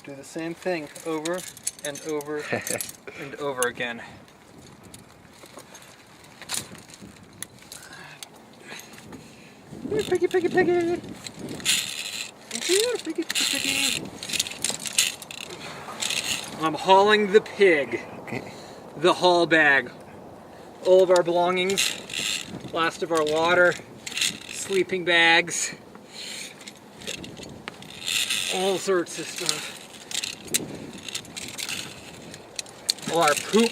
Do the same thing over and over and over again. Piggy, piggy, piggy. Here, piggy, piggy. I'm hauling the pig. The haul bag. All of our belongings. Last of our water. Sleeping bags. All sorts of stuff. All our poop.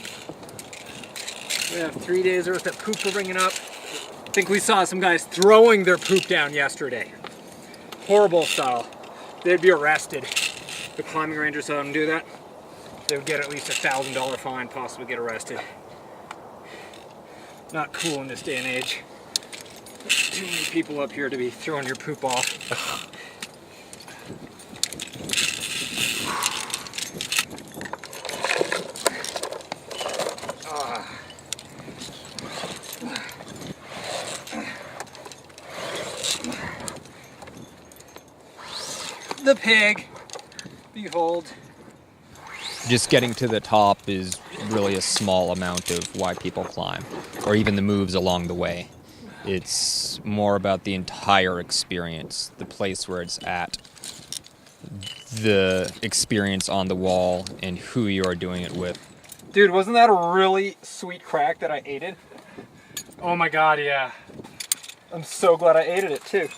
We have 3 days worth of poop we're bringing up. I think we saw some guys throwing their poop down yesterday. Horrible style. They'd be arrested. The climbing rangers saw them do that. They would get at least $1,000 fine, possibly get arrested. Not cool in this day and age. Too many people up here to be throwing your poop off. The pig, behold. Just getting to the top is really a small amount of why people climb, or even the moves along the way. It's more about the entire experience, the place where it's at, the experience on the wall, and who you are doing it with. Dude, wasn't that a really sweet crack that I ate it? Oh my god, yeah. I'm so glad I ate it too.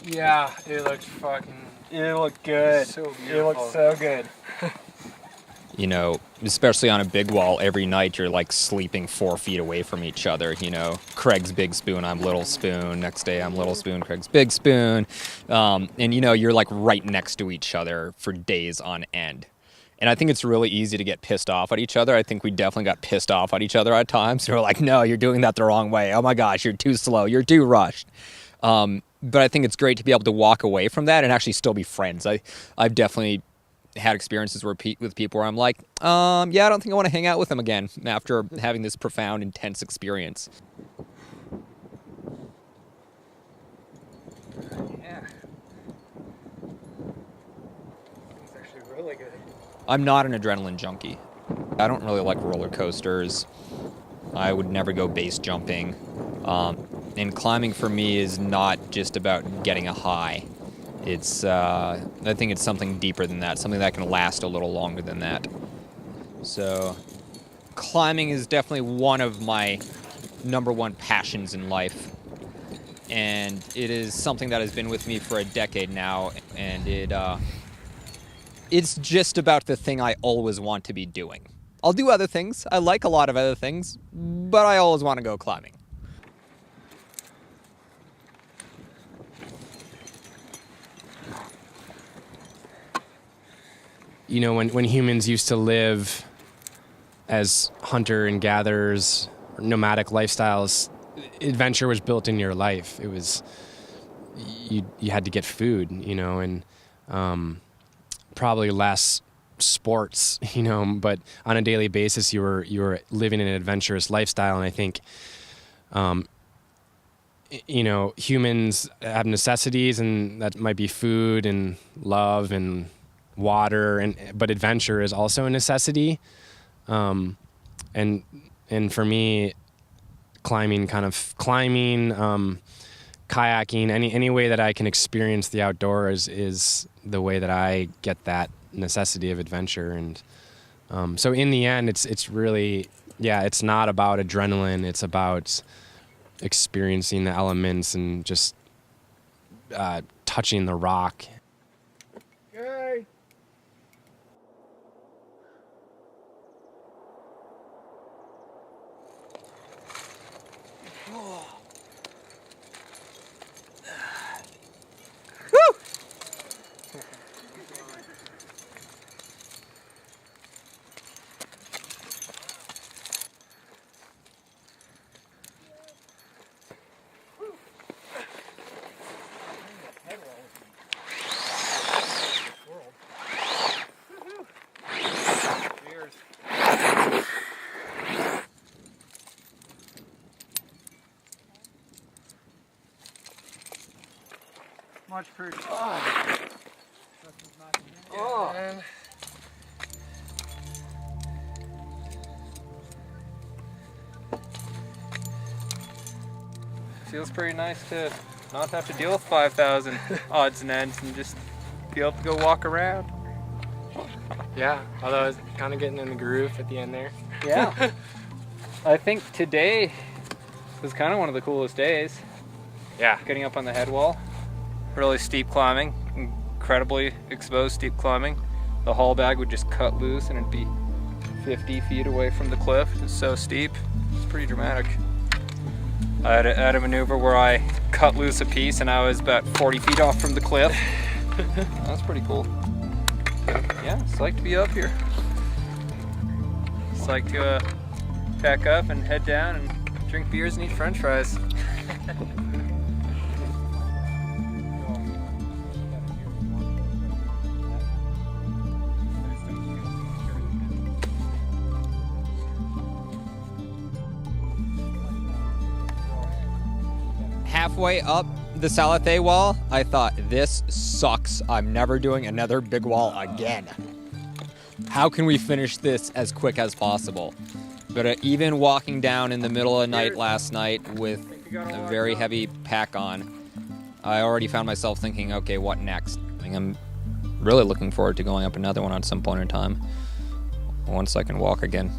Yeah, it looked good. So beautiful. It looked so good. You know, especially on a big wall, every night you're like sleeping 4 feet away from each other. You know, Craig's big spoon, I'm little spoon. Next day I'm little spoon, Craig's big spoon. And you know, you're like right next to each other for days on end. And I think it's really easy to get pissed off at each other. I think we definitely got pissed off at each other at times. We're like, no, you're doing that the wrong way. Oh my gosh, you're too slow. You're too rushed. But I think it's great to be able to walk away from that and actually still be friends. I've definitely had experiences with people where I'm like, yeah, I don't think I want to hang out with them again after having this profound, intense experience. Yeah. It's actually really good. I'm not an adrenaline junkie. I don't really like roller coasters. I would never go base jumping. And climbing for me is not just about getting a high. It's, I think it's something deeper than that, something that can last a little longer than that. So, climbing is definitely one of my #1 passions in life. And it is something that has been with me for a decade now, and it's just about the thing I always want to be doing. I'll do other things. I like a lot of other things, but I always want to go climbing. You know, when humans used to live as hunter and gatherers, nomadic lifestyles, adventure was built in your life. It was, you had to get food, you know, and probably less sports, you know, but on a daily basis you were living an adventurous lifestyle. And I think you know, humans have necessities, and that might be food and love and water, but adventure is also a necessity. And for me, climbing, kayaking, any way that I can experience the outdoors is the way that I get that necessity of adventure. And so in the end, it's really, yeah, it's not about adrenaline. It's about experiencing the elements and just touching the rock. Yay! Much appreciated. feels pretty nice to not have to deal with 5,000 odds and ends and just be able to go walk around. Yeah, although I was kind of getting in the groove at the end there. Yeah. I think today was kind of one of the coolest days. Yeah. Getting up on the head wall. Really steep climbing, incredibly exposed steep climbing. The haul bag would just cut loose and it'd be 50 feet away from the cliff. It's so steep. It's pretty dramatic. I had a maneuver where I cut loose a piece and I was about 40 feet off from the cliff. That's pretty cool. Yeah, it's like to be up here. It's like to pack up and head down and drink beers and eat french fries. Halfway up the Salathe wall, I thought, this sucks. I'm never doing another big wall again. How can we finish this as quick as possible? But even walking down in the middle of the night last night with a very heavy pack on, I already found myself thinking, okay, what next? I'm really looking forward to going up another one at some point in time, once I can walk again.